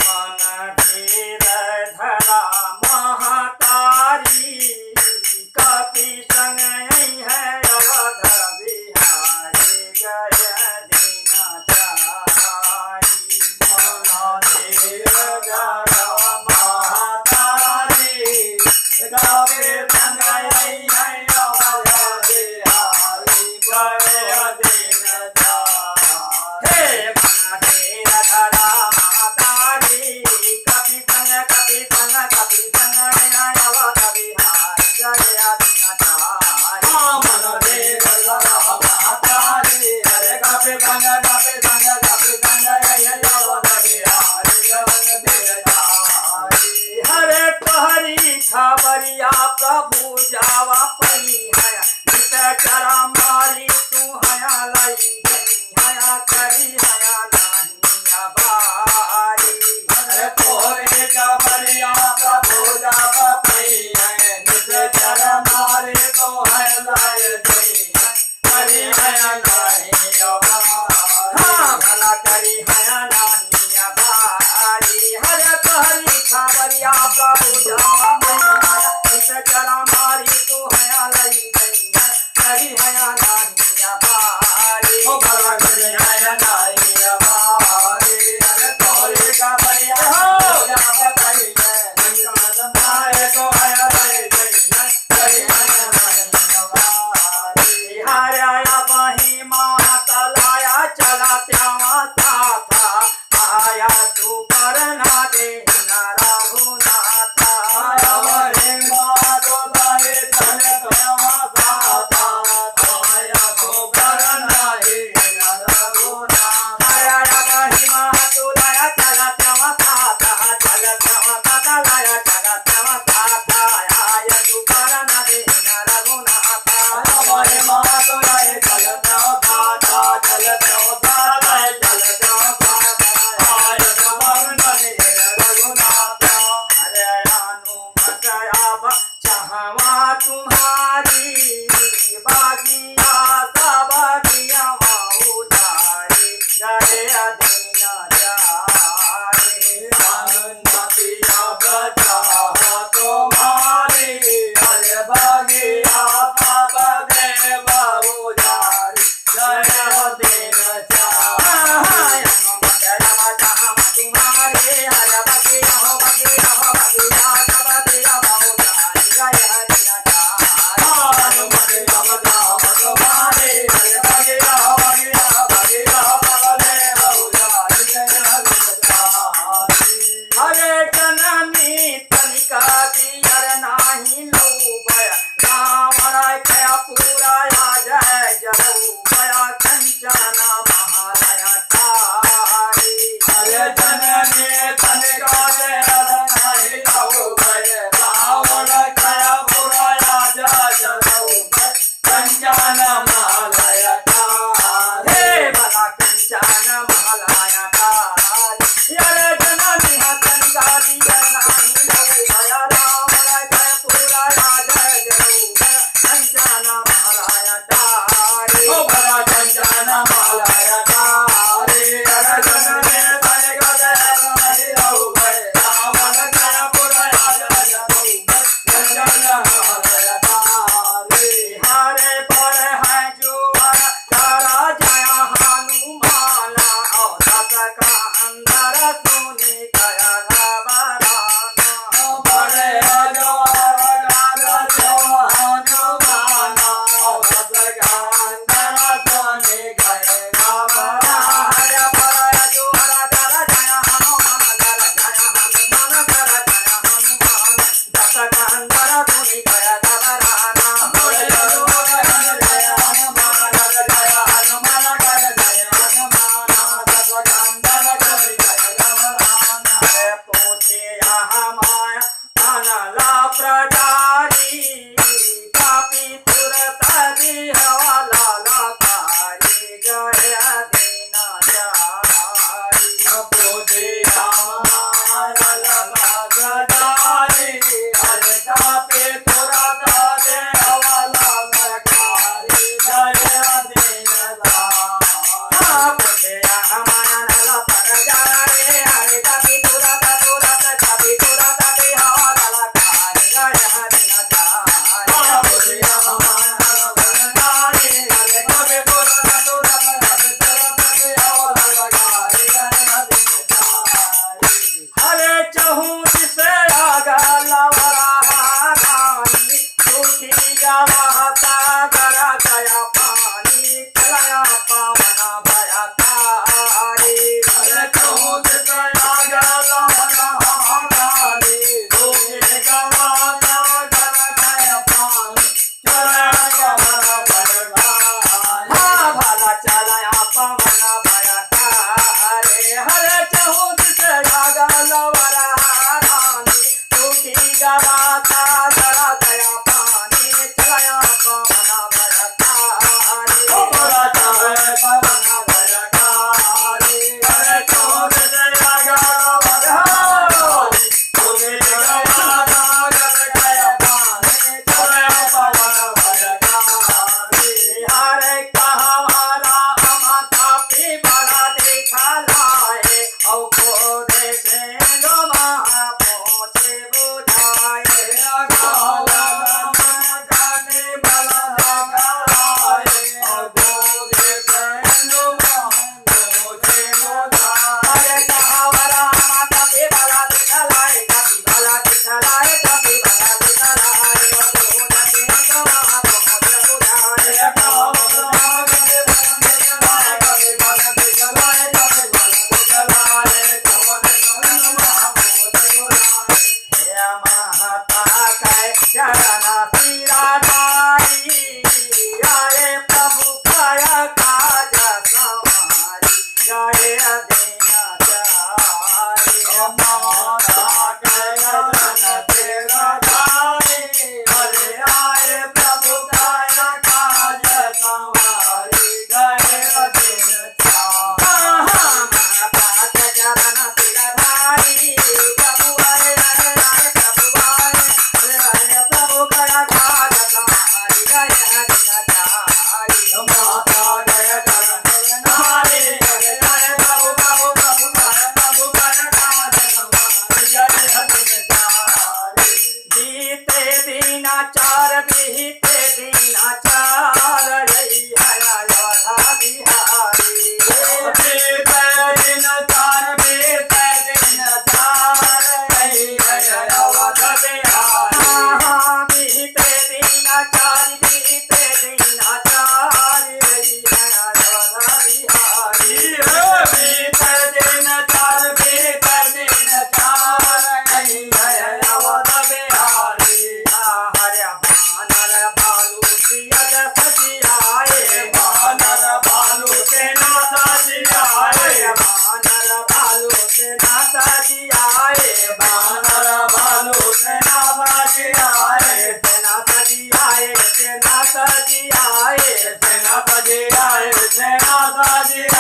मन धीर धरा महातारी कपि संग है अवध बिहारी गय दिन चारी मन धीर धरा महातारी कपि संग है अवध बिहारी गय दिन चारी हे मन धीर धरा महातारी कपि संग है अवध बिहारी गय दिन चारी मन धीर धरा महातारी कपि संग है अवध बिहारी गय दिन चारी हरे पहरी खबरिया प्रभु जावा पई है नित चरा मारी तू हया लाई हया करी हया नहीं अबारी हरे पहरी खबरिया प्रभु जावा पई है नित चरा मारी तू हया लाई करी हया नहीं अबारी हाँ भला करी हया नहीं अबारी हरे पहरी खबरिया प्रभु जावा चरा मारी तो हया लाई गई है करी हया नहीं अबारी ओ भला करी हया नहीं अबारी अरे तोरे का बरिया हो जा गई है निकाल मारे तो हया लाई गई है करी हया नहीं अबारी हरया बही माता लाया चला त्यावा था आया तू पर ना दे तुम्हारी बागिया सब बागिया उधारी गए दिन जारी आनंदिया बचा तुम्हारी अरे बागिया सब देव उधारी गए दिन जारी तुम्हारे हर बगिया हो बगिया हो बगिया सब देव उधारी गए हरे जननी तनिका दियर नाही लोभय रावण कया पूरा जय जरूपया कंचन महालय तारी हरे जननी तनिका दियर नाही लोभय रावण कया पूरा जय जरूपय कंचन महालय तारी हे भला कंचन महालय तारी हरे जननी तनिका दियर नाही लोभय रावण कया पूरा जय जरूपय कंचन महालय तारी ओ भला कंचन महालय तारी हरे जननी तनिका दियर नाही लोभय रावण कया पूरा जय जरूपय कंचन महालय तारी हरे पर है जो तारा जया हनुमान और दस का अंदर सुनी कया घबराना बड़े जो हनुमान और दस का अंदर सुनी गए घबराना हरे पर जो जया हनुमान दस का अंदर सुनी गया घबराना बड़े जो जया हनुमान दस का अंदर सुनी गया घबराना हरे पूछे हमाया अनला प्रजारी कापी तुरत दी हवाला लाकारी गया दिन जारी पूछे हमाया अनला प्रजारी हरे कापी तुरत दे हवाला लाकारी गया दिन जारी पूछे हमाया अनला प्रजारी हरे कापी तुरत माता के चरण तेरा धारी, अरे आए प्रभु का काज संवारी, गए दिन चार। माता के चरण तेरा धारी, प्रभु आए प्रभु आए, अरे प्रभु का काज संवारी, गए दिन चार। माता के चरण तेरा धारी, अरे आए प्रभु प्रभु प्रभु प्रभु का काज संवारी, गए दिन चार। बीते दीनाचार बीते दीनाचार, रही हया योधा बिहारी। बीते दीनाचार बीते दीनाचार, रही हया योधा बिहारी। बीते दीनाचार बीते दीनाचार, रही हया योधा बिहारी। बीते दीनाचार बीते दीनाचार, रही हया योधा बिहारी। हरे बानर भालू सिया सजियाए, बानर भालू से ना सजियाए, बानर भालू से ना सजियाए, बानर भालू से ना सजियाए, सेना सजियाए सेना सजियाए, सेना सजियाए सेना सजियाए।